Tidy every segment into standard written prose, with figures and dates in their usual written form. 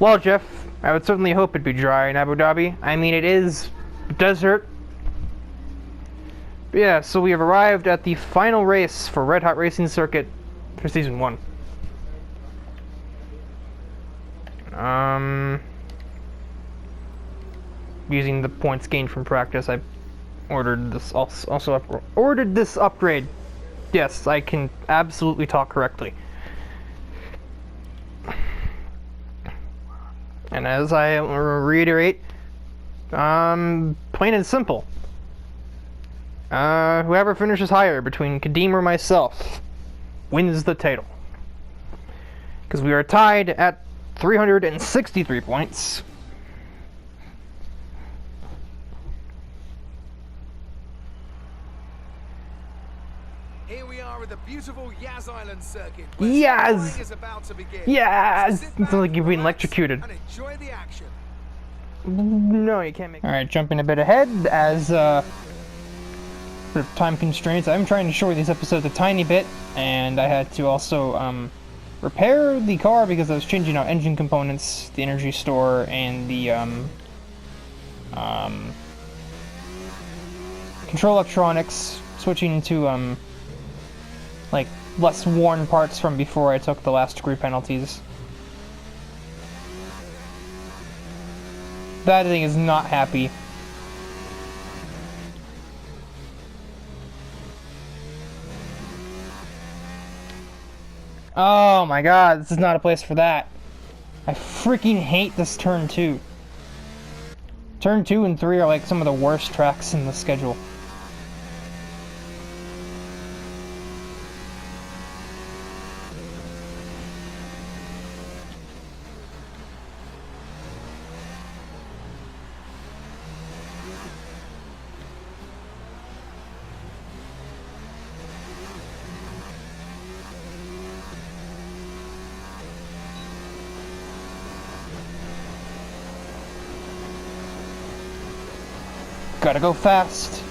Well, Jeff, I would certainly hope it'd be dry in Abu Dhabi. I mean, it is desert. But yeah, so we have arrived at the final race for Red Hot Racing Circuit for Season 1. Using the points gained from practice, I ordered this ordered this upgrade. Yes, I can absolutely talk correctly. And as I reiterate, plain and simple. Whoever finishes higher between Kadeem or myself wins the title. Because we are tied at 363 points. Here we are at the beautiful Yas Island circuit. Yes! Is about to begin. Yes! So It's like you're being electrocuted. And enjoy the action. No, you can't make. Alright, jumping a bit ahead as for time constraints. I'm trying to shorten these episodes a tiny bit, and I had to also repair the car because I was changing out engine components, the energy store, and the control electronics, switching to like less worn parts from before I took the last degree penalties. That thing is not happy. Oh my god, this is not a place for that. I freaking hate this turn 2. Turn 2 and 3 are like some of the worst tracks in the schedule. Gotta go fast.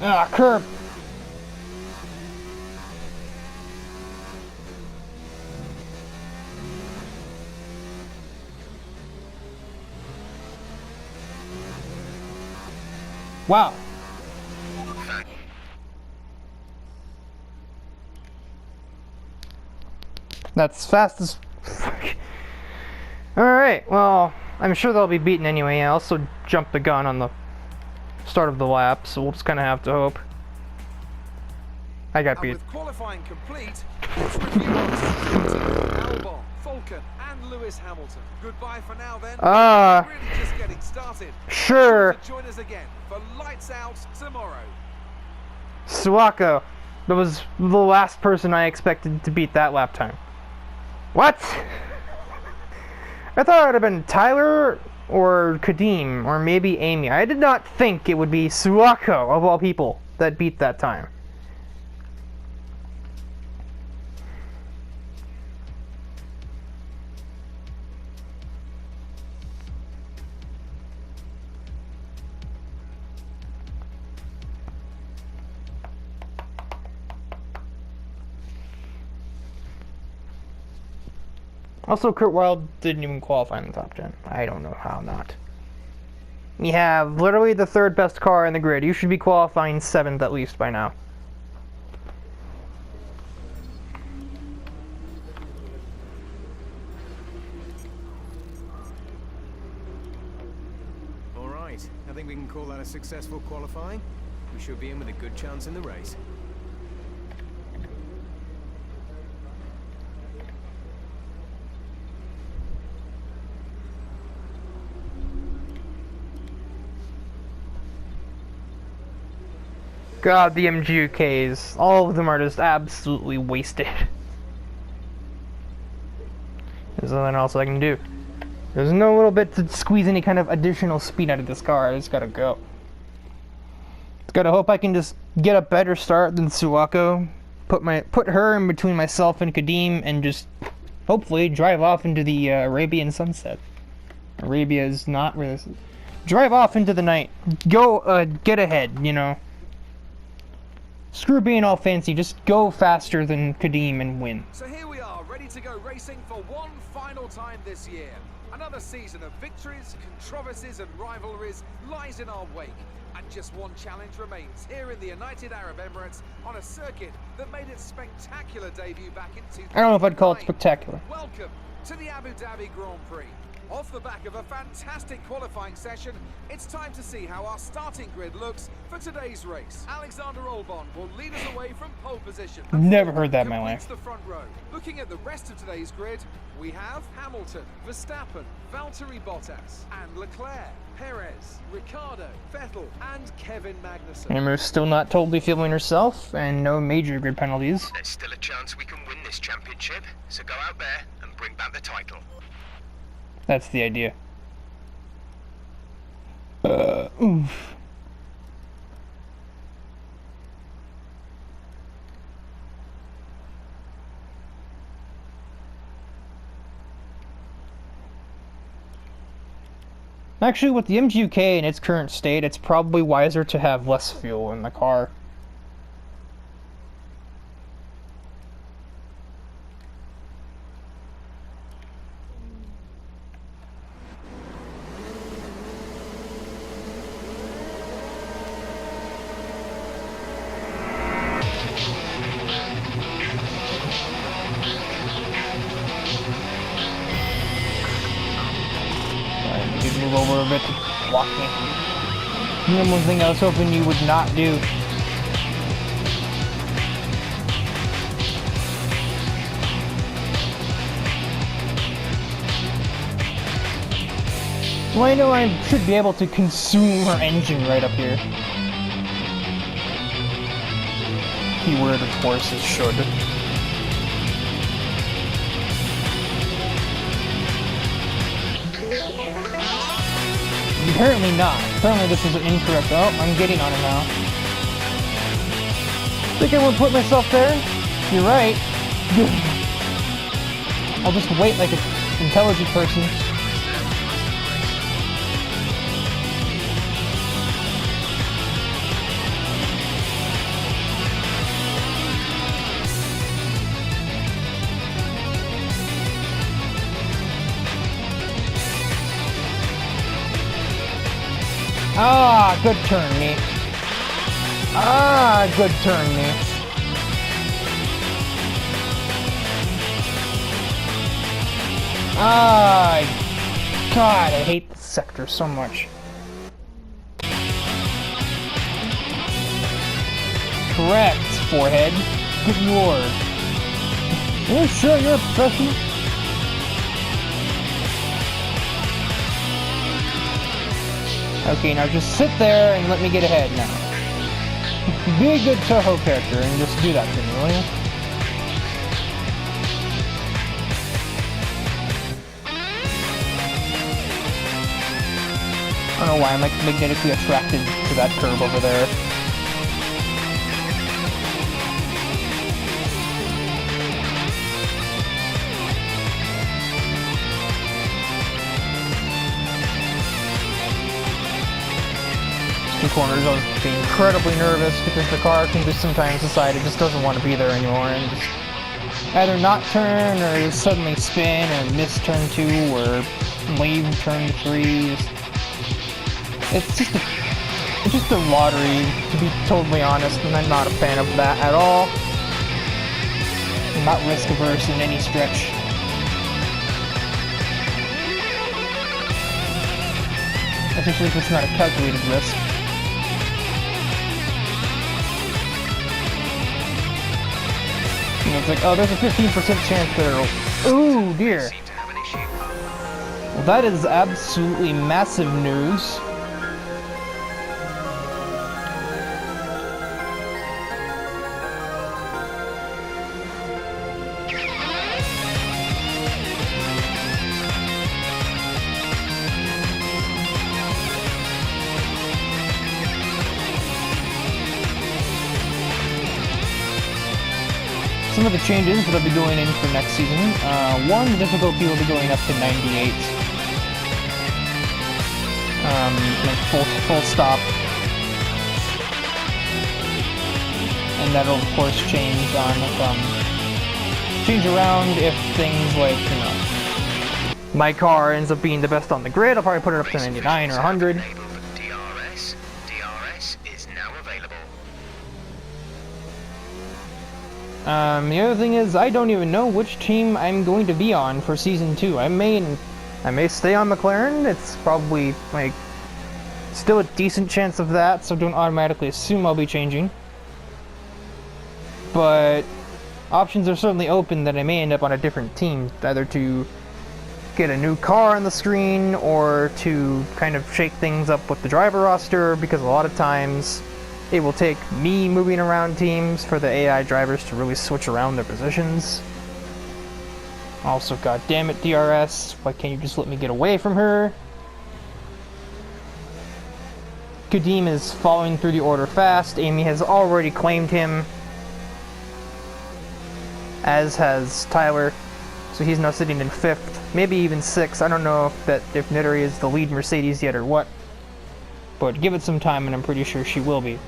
Ah, curb! Wow. That's fast as fuck. Alright, well, I'm sure they'll be beaten anyway. I also jumped the gun on the start of the lap, so we'll just kind of have to hope. I got beat. With qualifying complete, let's review Albon, Falcon, and Lewis Hamilton. Goodbye for now then. Really just getting started. Sure. Join us again for Lights Out tomorrow. Suwako. That was the last person I expected to beat that lap time. What? I thought it would have been Tyler or Kadeem, or maybe Amy. I did not think it would be Suwako, of all people, that beat that time. Also, Kurt Wilde didn't even qualify in the top 10. I don't know how not. You have literally the third best car in the grid. You should be qualifying 7th at least by now. All right, I think we can call that a successful qualifying. We should be in with a good chance in the race. God, the MGUKs, all of them are just absolutely wasted. There's nothing else I can do. There's no little bit to squeeze any kind of additional speed out of this car. I just gotta go. Just gotta hope I can just get a better start than Suwako. Put her in between myself and Kadeem, and just hopefully drive off into the Arabian sunset. Arabia is not really. Drive off into the night. Go, get ahead, you know. Screw being all fancy, just go faster than Kadeem and win. So here we are, ready to go racing for one final time this year. Another season of victories, controversies and rivalries lies in our wake. And just one challenge remains here in the United Arab Emirates on a circuit that made its spectacular debut back in 2009. I don't know if I'd call it spectacular. Welcome to the Abu Dhabi Grand Prix. Off the back of a fantastic qualifying session, it's time to see how our starting grid looks for today's race. Alexander Albon will lead us away from pole position. Never heard that in my life. The front row. Looking at the rest of today's grid, we have Hamilton, Verstappen, Valtteri Bottas, and Leclerc, Perez, Ricciardo, Vettel, and Kevin Magnussen. Emma's still not totally feeling herself, and no major grid penalties. There's still a chance we can win this championship, so go out there and bring back the title. That's the idea. Oof. Actually, with the MGUK in its current state, it's probably wiser to have less fuel in the car. Move over a bit to block me. The one thing I was hoping you would not do. Well, I know I should be able to consume her engine right up here. Keyword, of course, is should. Apparently not. Apparently this is an incorrect. Oh, I'm getting on it now. Think I won't put myself there? You're right. I'll just wait like an intelligent person. Ah, good turn, me. Ah, good turn, me. Ah, God, I hate this sector so much. Correct, forehead. Good lord. You sure you're a professional? Okay, now just sit there and let me get ahead now. Be a good Toho character and just do that to me, will you? I don't know why I'm like magnetically attracted to that curve over there. Corners, I was being incredibly nervous because the car can just sometimes decide it just doesn't want to be there anymore and just either not turn or suddenly spin or miss turn 2 or leave turn 3. It's just a lottery, to be totally honest, and I'm not a fan of that at all. I'm not risk averse in any stretch. Especially if it's not a calculated risk. It's like, oh, there's a 15% chance that it'll... Ooh, dear. Well, that is absolutely massive news. some of the changes that I'll be going in for next season. One, the difficulty will be going up to 98. Like full stop. And that'll of course change around if things like, you know, my car ends up being the best on the grid. I'll probably put it up to 99 or 100. DRS is now available. The other thing is, I don't even know which team I'm going to be on for Season 2. I may stay on McLaren. It's probably, like, still a decent chance of that, so don't automatically assume I'll be changing. But options are certainly open that I may end up on a different team, either to get a new car on the screen or to kind of shake things up with the driver roster, because a lot of times it will take me moving around teams for the AI drivers to really switch around their positions. Also, goddammit, DRS, why can't you just let me get away from her? Kadeem is following through the order fast. Amy has already claimed him, as has Tyler, so he's now sitting in 5th, maybe even 6th. I don't know if Nittery is the lead Mercedes yet or what, but give it some time and I'm pretty sure she will be.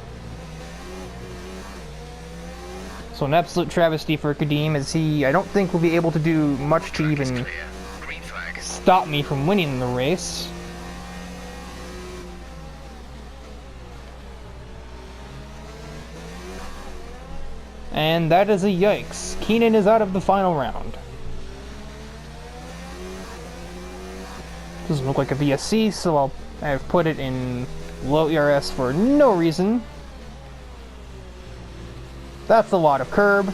So an absolute travesty for Kadeem, as I don't think will be able to do much to even stop me from winning the race. And that is a yikes. Keenan is out of the final round. Doesn't look like a VSC, so I've put it in low ERS for no reason. That's a lot of curb.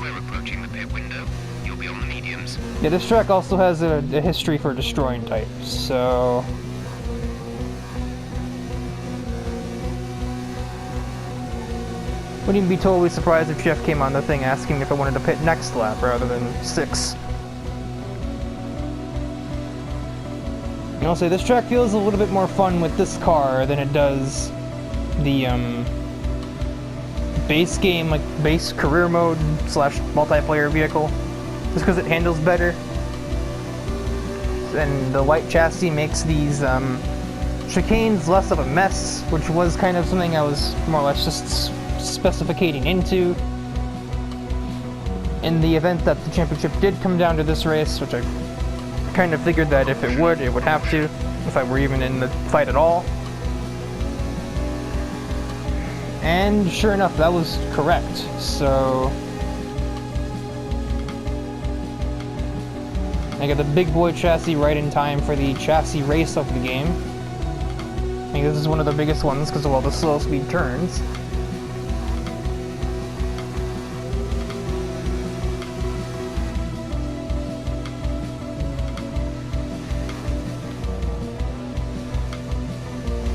We're approaching the pit window. You'll be on the mediums. Yeah, this track also has a history for destroying types, so... Wouldn't even be totally surprised if Jeff came on the thing asking if I wanted to pit next lap rather than 6. And I'll say this track feels a little bit more fun with this car than it does the base game, like base career mode / multiplayer vehicle, just because it handles better. And the light chassis makes these chicanes less of a mess, which was kind of something I was more or less just specificating into in the event that the championship did come down to this race, which I kind of figured that if it would have to, if I were even in the fight at all. And sure enough, that was correct. So I got the big boy chassis right in time for the chassis race of the game. I think this is one of the biggest ones because of all the slow speed turns.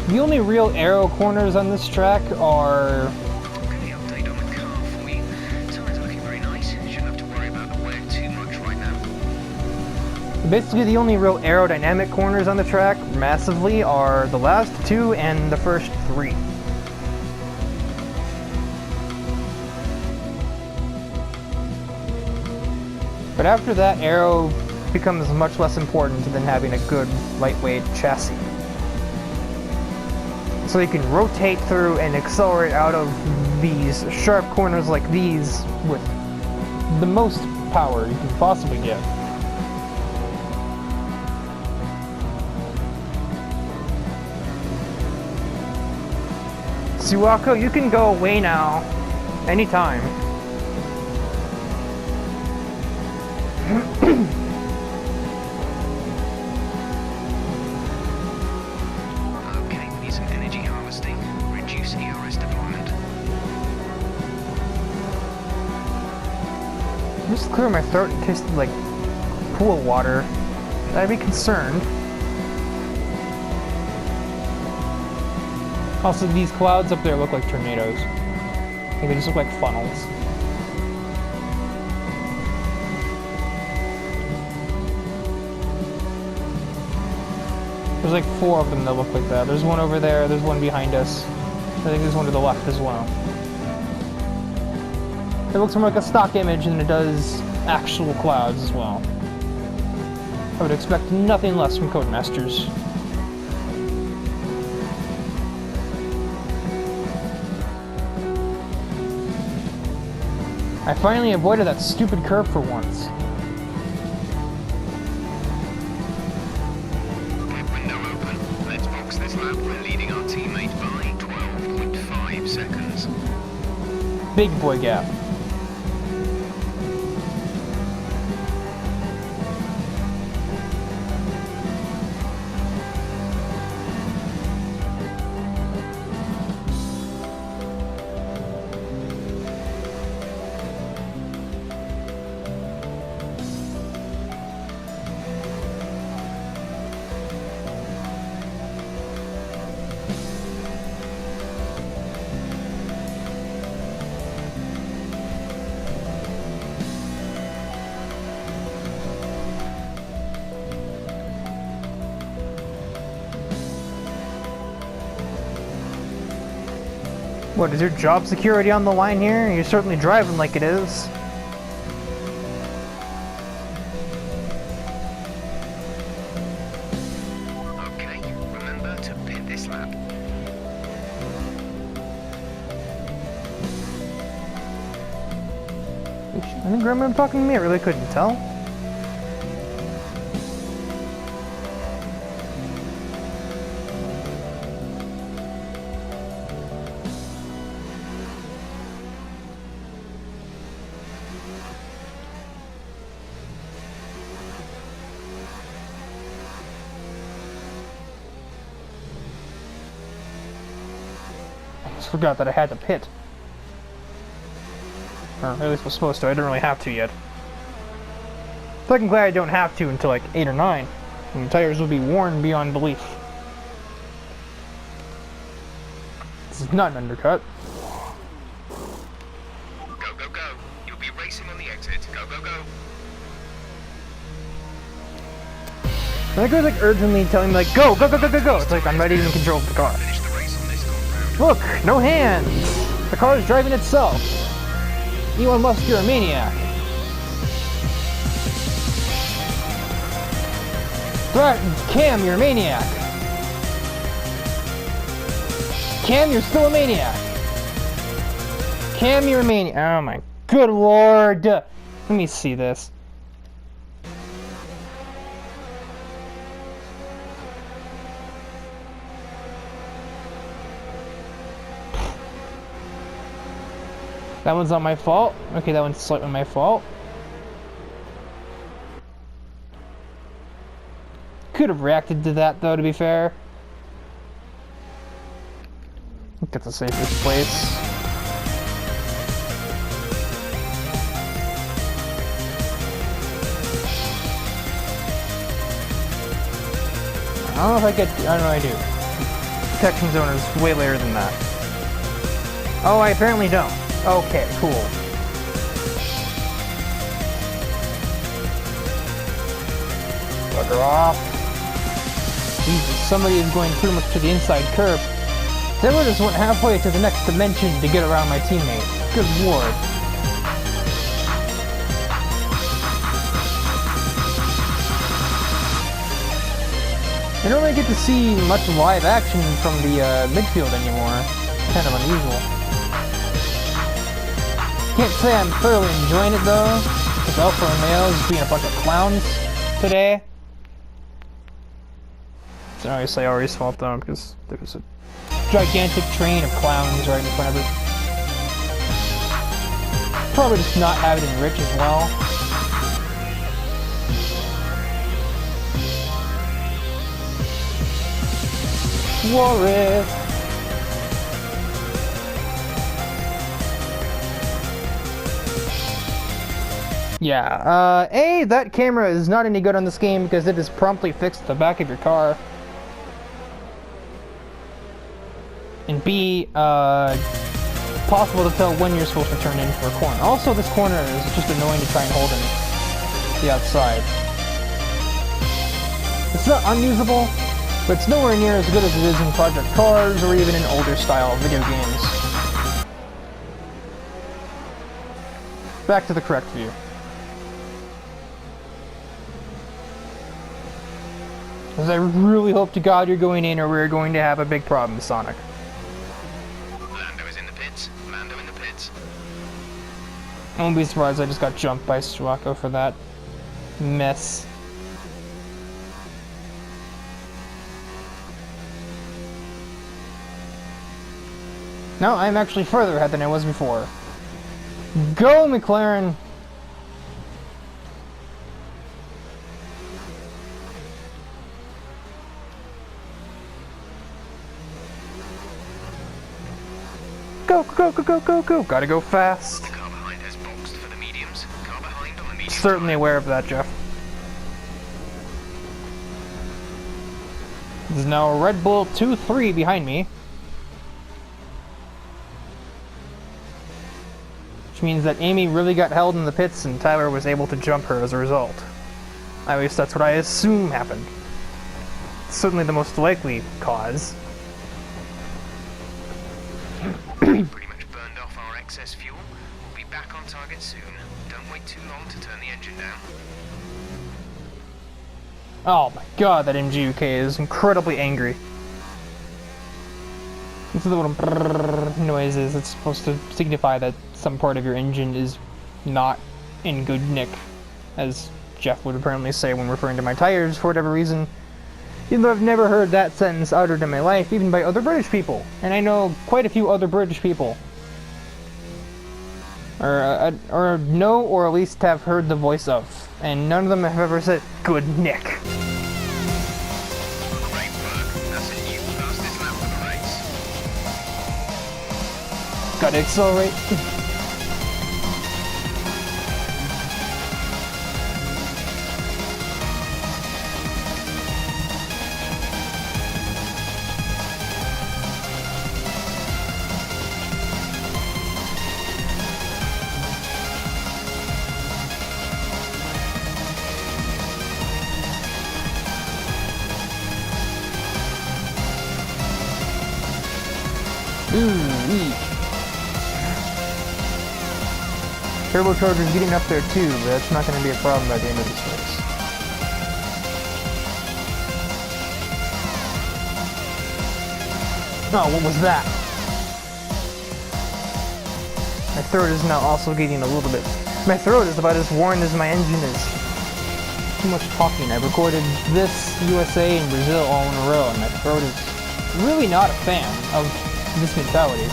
The only real aero corners on this track are... Okay, update on the car for you. Tyres looking very nice. Shouldn't have to worry about the wear too much right now. Basically, the only real aerodynamic corners on the track, massively, are the last 2 and the first 3. But after that, aero becomes much less important than having a good, lightweight chassis. So you can rotate through and accelerate out of these sharp corners like these with the most power you can possibly get. Suwako, you can go away now, anytime. Just clear my throat and tasted like pool water. I'd be concerned. Also, these clouds up there look like tornadoes. Like they just look like funnels. There's like 4 of them that look like that. There's one over there, there's one behind us. I think there's one to the left as well. It looks more like a stock image than it does actual clouds as well. I would expect nothing less from Codemasters. I finally avoided that stupid curve for once. Gap window open. Let's box this lap. We're leading our teammate by 12.5 seconds. Big boy gap. What, is your job security on the line here? You're certainly driving like it is. Okay, remember to pit this lap. I think Grandma talking to me, I really couldn't tell. I just forgot that I had to pit. Or at least was supposed to. I didn't really have to yet. So I'm glad I don't have to until like 8 or 9. And the tires will be worn beyond belief. This is not an undercut. Go, go, go. You'll be racing on the exit. Go, go, go. I think it was like urgently telling me like, go, go, go, go, go, go. It's like I'm not even in control of the car. Finish the race on this compound. Look, no hands. The car is driving itself. Elon Musk, you're a maniac. Cam, you're a maniac. Cam, you're still a maniac. Cam, you're a maniac. Oh my good lord. Let me see this. That one's not my fault. Okay, that one's slightly my fault. Could have reacted to that though, to be fair. I think that's the safest place. I don't know if I get. I don't know I do. Protection zone is way later than that. Oh, I apparently don't. Okay, cool. Bugger off. Jesus, somebody is going pretty much to the inside curb. Taylor just went halfway to the next dimension to get around my teammate. Good lord. I don't really get to see much live action from the midfield anymore. Kind of unusual. Can't say I'm thoroughly enjoying it though, because Alpha Romeo is being a bunch of clowns today. It's not obviously Ari's fault though, because there was a gigantic train of clowns right in front of it. Probably just not have it in Rich as well. Warwick! Yeah, A, that camera is not any good on this game because it is promptly fixed at the back of your car. And B, possible to tell when you're supposed to turn in for a corner. Also, this corner is just annoying to try and hold in the outside. It's not unusable, but it's nowhere near as good as it is in Project Cars or even in older style video games. back to the correct view. Because I really hope to God you're going in or we're going to have a big problem, Sonic. Lando is in the pits. Lando in the pits. I won't be surprised I just got jumped by Suwako for that mess. No, I'm actually further ahead than I was before. Go, McLaren! Go, go, go, go, go, go! Gotta go fast. The car behind has boxed for the mediums. Car behind on the medium. Certainly aware of that, Jeff. There's now a Red Bull 2-3 behind me. Which means that Amy really got held in the pits and Tyler was able to jump her as a result. At least that's what I assume happened. It's certainly the most likely cause. Pretty much burned off our excess fuel. We'll be back on target soon. Don't wait too long to turn the engine down. Oh my god, that MGUK is incredibly angry. These are the little brrrr noises. It's supposed to signify that some part of your engine is not in good nick, as Jeff would apparently say when referring to my tires for whatever reason. Even though I've never heard that sentence uttered in my life, even by other British people. And I know quite a few other British people. Or know, or at least have heard the voice of. And none of them have ever said, good nick. Great work. That's a new fastest lap of the race. Gotta accelerate. Turbocharger's getting up there too, but that's not going to be a problem by the end of this race. Oh, what was that? My throat is now also getting a little bit... My throat is about as worn as my engine is. Too much talking. I recorded this, USA, and Brazil all in a row, and my throat is really not a fan of this mentality.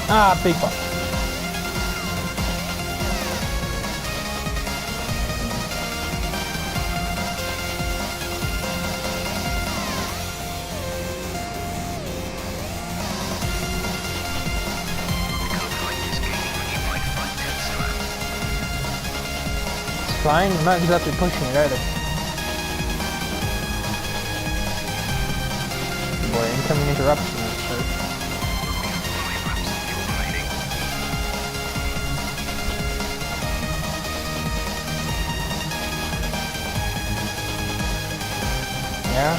Ah, big fuck. It's fine, I'm not exactly pushing it either. Boy, incoming interruption. Yeah.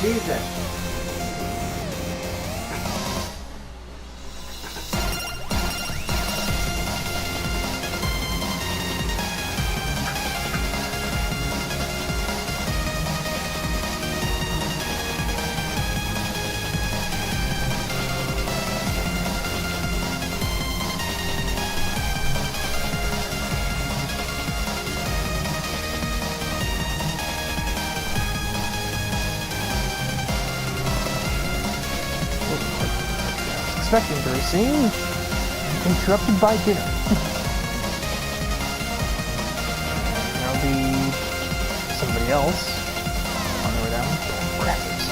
Jesus. Expecting very soon. Interrupted by dinner. There'll be somebody else on the way down. Crackers.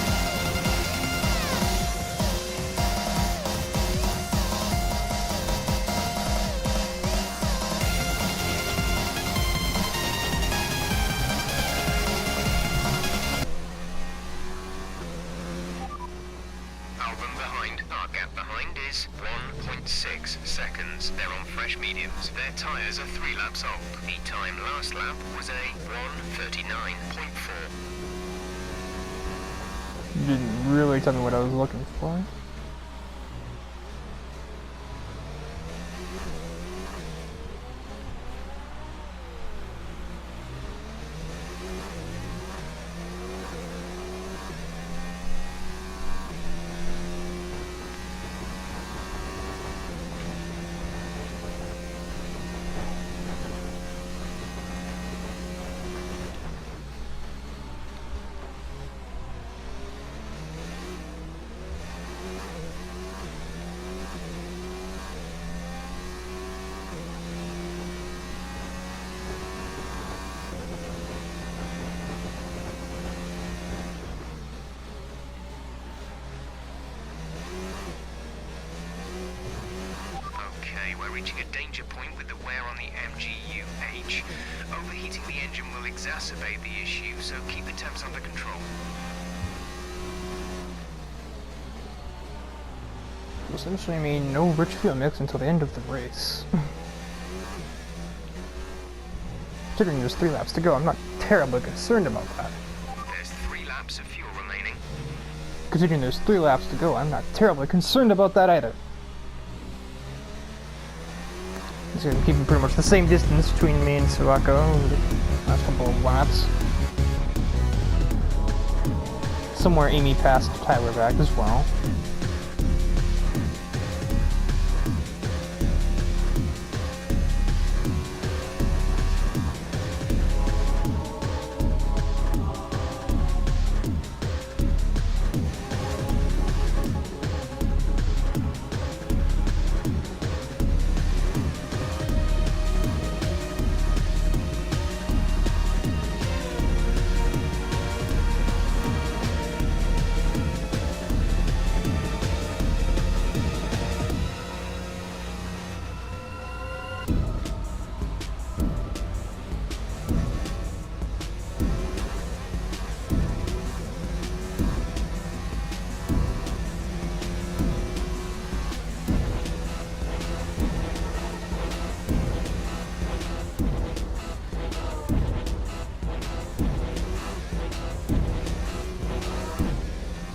tyres are 3 laps old. The time last lap was a 1:39.4. You didn't really tell me what I was looking for. We're reaching a danger point with the wear on the MGU-H. Overheating the engine will exacerbate the issue, so keep the temps under control. Essentially mean no rich fuel mix until the end of the race. Considering there's 3 laps to go, I'm not terribly concerned about that. There's 3 laps of fuel remaining. Considering there's 3 laps to go, I'm not terribly concerned about that either. He's gonna keep pretty much the same distance between me and Suwako over the last couple of laps. Somewhere Amy passed Tyler back as well.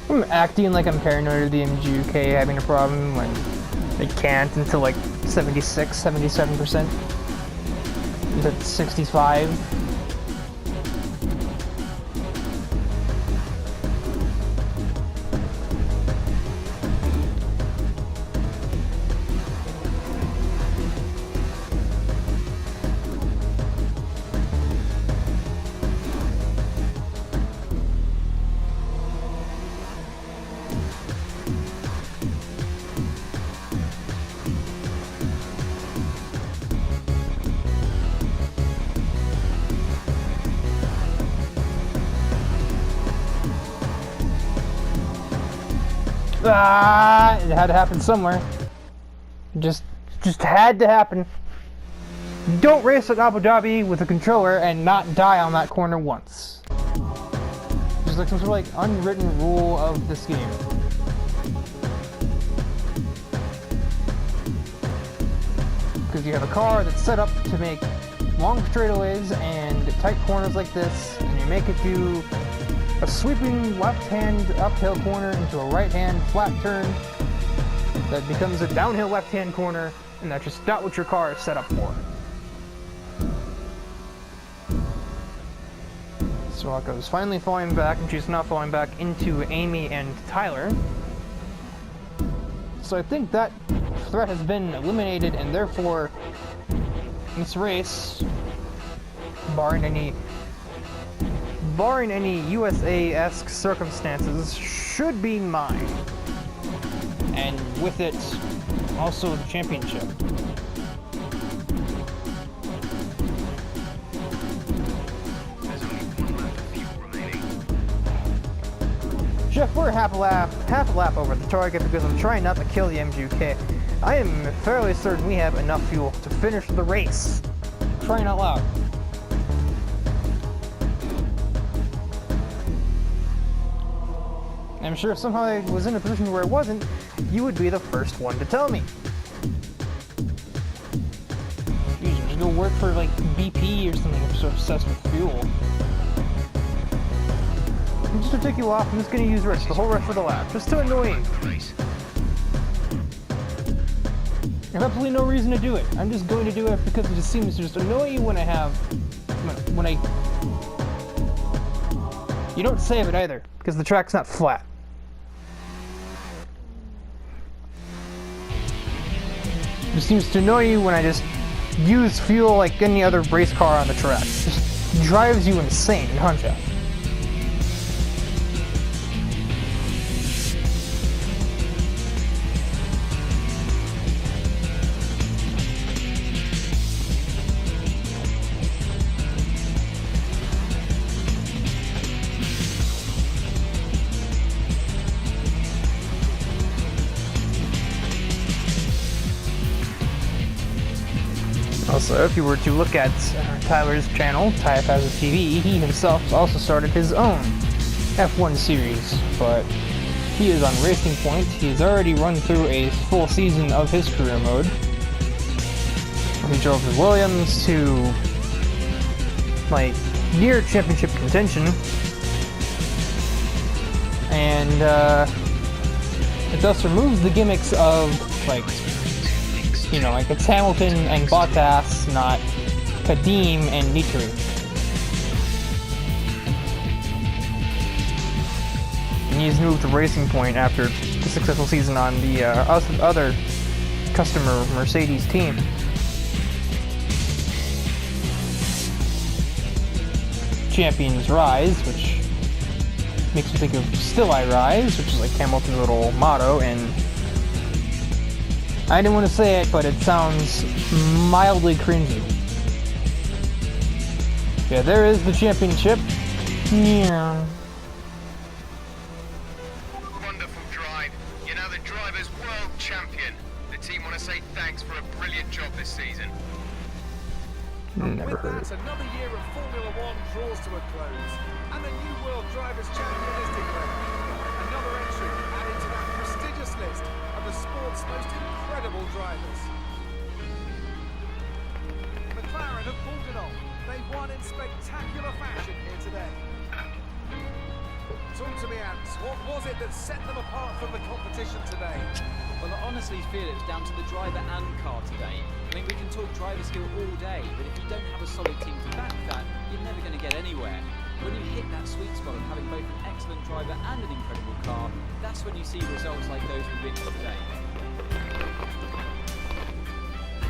I'm acting like I'm paranoid of the MGUK having a problem when they can't until like 76, 77%. That's 65. It had to happen somewhere. Just had to happen. Don't race at Abu Dhabi with a controller and not die on that corner once. Just like some sort of like unwritten rule of this game. Because you have a car that's set up to make long straightaways and tight corners like this, and you make it do a sweeping left-hand uphill corner into a right-hand flat turn that becomes a downhill left-hand corner, and that's just not what your car is set up for. Suwako's finally falling back, and she's not falling back into Amy and Tyler. So I think that threat has been eliminated, and therefore this race, barring any USA-esque circumstances, should be mine. And with it, also the championship. There's only 1 lap of fuel remaining. Jeff, we're half a lap over the target because I'm trying not to kill the MGUK. I am fairly certain we have enough fuel to finish the race. Trying out loud. I'm sure if somehow I was in a position where it wasn't, you would be the first one to tell me. Jeez, there's go work for like BP or something if you're so obsessed with fuel. Just to take you off, I'm just gonna use the whole rest of the lap, just to annoy you. I have absolutely no reason to do it. I'm just going to do it because it just seems to just annoy you when you don't save it either, because the track's not flat. It just seems to annoy you when I just use fuel like any other race car on the track. It just drives you insane, don't you? Also, if you were to look at Tyler's channel, SHAREfactory TV, he himself also started his own F1 series, but he is on Racing Point. He's already run through a full season of his career mode. He drove the Williams to like near championship contention, and it thus removes the gimmicks of like, you know, like it's Hamilton and Bottas, not Kadim and Nitri. And he's moved to Racing Point after the successful season on the other customer Mercedes team. Champions Rise, which makes me think of Still I Rise, which is like Hamilton's little motto, and I didn't want to say it, but it sounds mildly cringy. Yeah, there is the championship. Yeah. Wonderful drive. You're now the driver's world champion. The team want to say thanks for a brilliant job this season. Never With heard. that, another year of Formula One draws to a close, and the new World Drivers' Champion is declared. Another entry added to that prestigious list of the sport's most incredible drivers. McLaren have pulled it off. They've won in spectacular fashion here today. Talk to me, Ants. What was it that set them apart from the competition today? Well, I honestly feel it was down to the driver and car today. I mean, we can talk driver skill all day, but if you don't have a solid team to back that, you're never going to get anywhere. When you hit that sweet spot of having both an excellent driver and an incredible car, that's when you see results like those we witnessed today.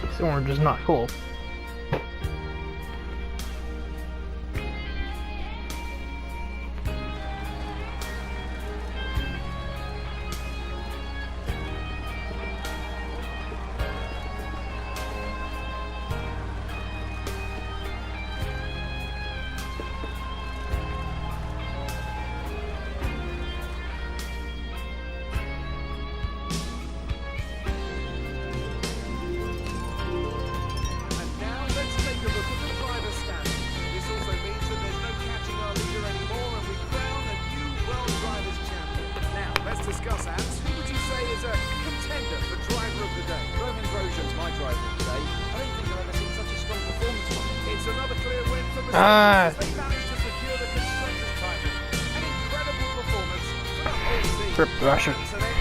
This orange is not cool. And now let's take a look at the driver's standing. This also means that there's no catching our leader anymore, and we crown a new World Drivers' Champion. Now, let's discuss, Ants. Who would you say is a contender for driver of the day? Roman Grosjean's my driver today. I don't think I've ever seen such a strong performance from him. It's another clear win for Mercedes. They managed to secure the constructors' title. An incredible performance for the whole team. Rip Rusher.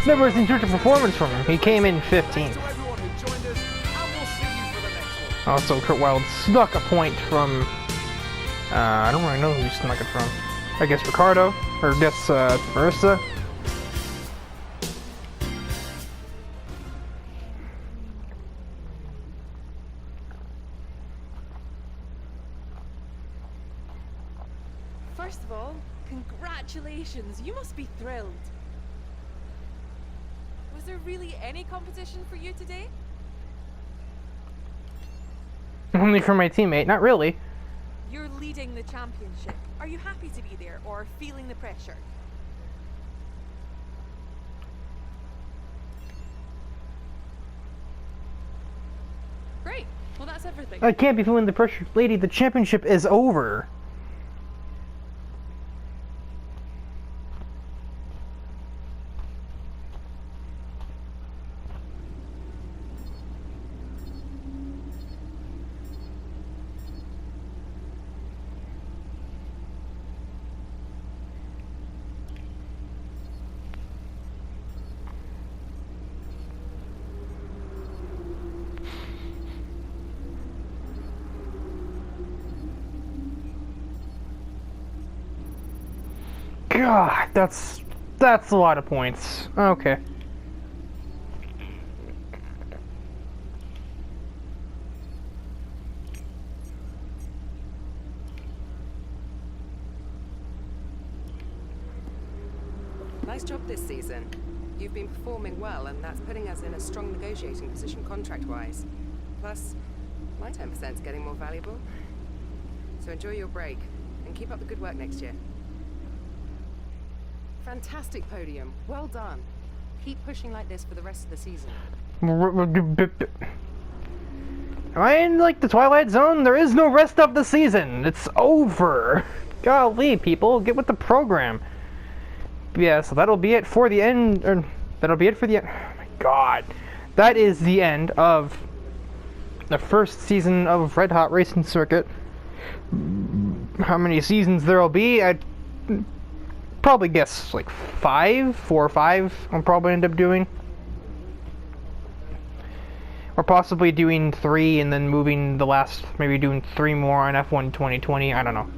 Never seen such a performance from him. He came in 15th. To everyone who joined us, and we'll see you for the next one. Also, Kurt Wilde snuck a point from, I don't really know who he snuck it from. I guess Ricardo, or I guess Marissa. First of all, congratulations. You must be thrilled. Was there really any competition for you today? Only for my teammate, not really. You're leading the championship. Are you happy to be there or feeling the pressure? Great. Well, that's everything. I can't be feeling the pressure. Lady, the championship is over. God, that's a lot of points. Okay. Nice job this season. You've been performing well, and that's putting us in a strong negotiating position contract-wise. Plus, my 10% is getting more valuable. So enjoy your break, and keep up the good work next year. Fantastic podium. Well done. Keep pushing like this for the rest of the season. Am I in, like, the Twilight Zone? There is no rest of the season. It's over. Golly, people, get with the program. Yeah, so that'll be it for the end, or that'll be it for the end. Oh my god. That is the end of the first season of Red Hot Racing Circuit. How many seasons there'll be, I'd probably guess like 4 or 5 I'll probably end up doing. Or possibly doing 3 and then moving the last, maybe doing 3 more on F1 2020, I don't know.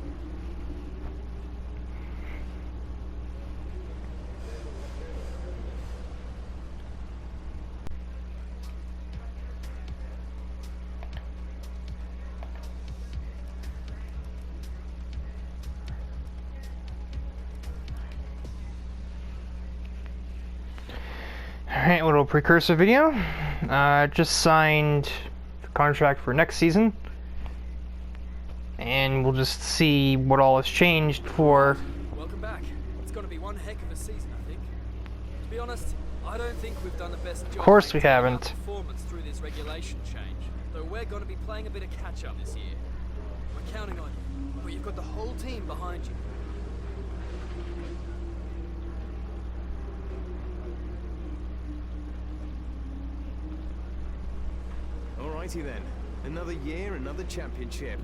Alright, little precursor video. Just signed the contract for next season. And we'll just see what all has changed for... Welcome back. It's going to be one heck of a season, I think. To be honest, I don't think we've done the best job. Of course we maintaining our haven't. Performance through this regulation change. Though we're going to be playing a bit of catch-up this year. We're counting on you. But you've got the whole team behind you. Alrighty then. Another year, another championship.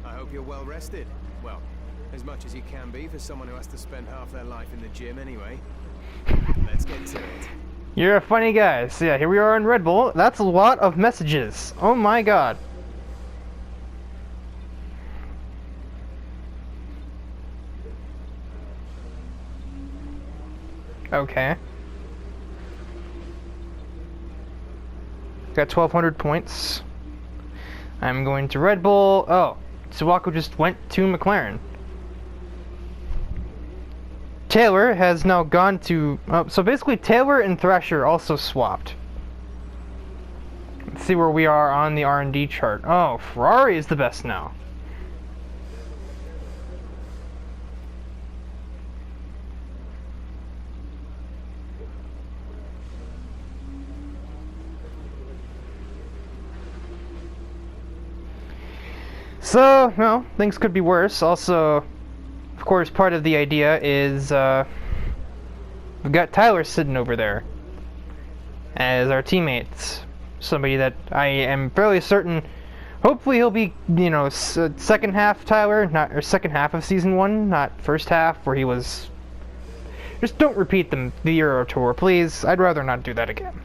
I hope you're well rested. Well, as much as you can be for someone who has to spend half their life in the gym anyway. Let's get to it. You're a funny guy. So yeah, here we are in Red Bull. That's a lot of messages. Oh my god. Okay. Got 1,200 points. I'm going to Red Bull. Oh, Suwako just went to McLaren. Taylor has now gone to... so basically Taylor and Thrasher also swapped. Let's see where we are on the R&D chart. Oh, Ferrari is the best now. So, well, things could be worse. Also, of course, part of the idea is we've got Tyler sitting over there as our teammates. Somebody that I am fairly certain, hopefully he'll be, you know, second half Tyler, or second half of season 1, not first half where he was. Just don't repeat the Euro Tour, please. I'd rather not do that again.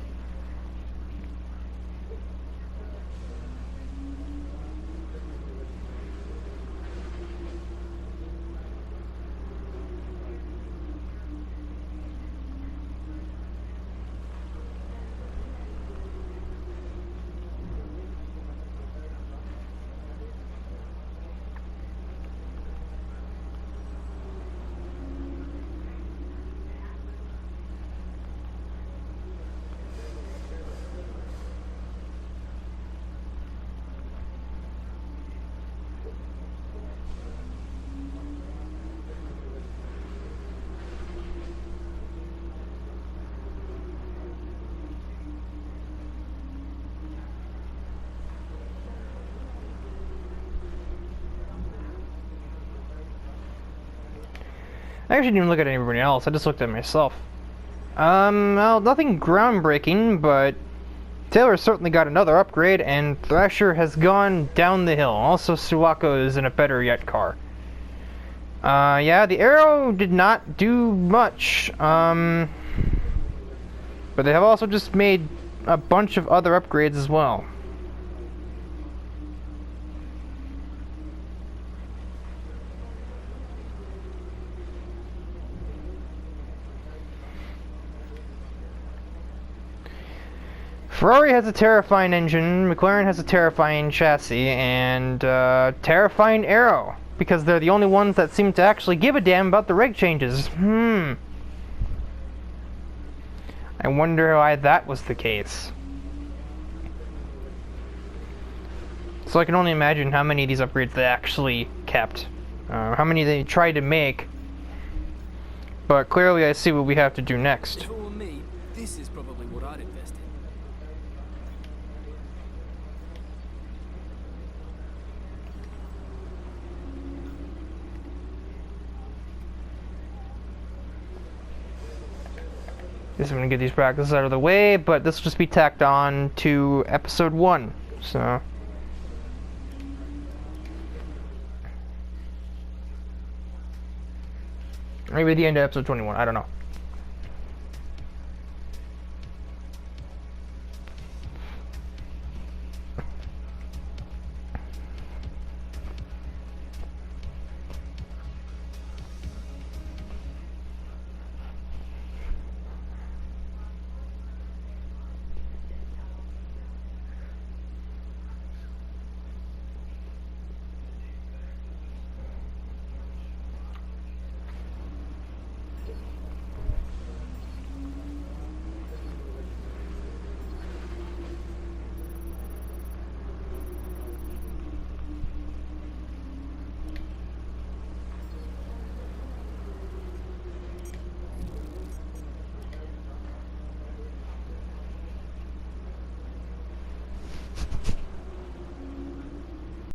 I actually didn't even look at anybody else, I just looked at myself. Well, nothing groundbreaking, but Taylor certainly got another upgrade, and Thrasher has gone down the hill. Also, Suwako is in a better yet car. Yeah, the Arrow did not do much, but they have also just made a bunch of other upgrades as well. Ferrari has a terrifying engine, McLaren has a terrifying chassis, and terrifying aero, because they're the only ones that seem to actually give a damn about the reg changes. I wonder why that was the case. So I can only imagine how many of these upgrades they actually kept. How many they tried to make. But clearly I see what we have to do next. If it were me, this is probably what I'd invest in. Just want to get these practices out of the way, but this will just be tacked on to episode 1. So maybe the end of episode 21, I don't know.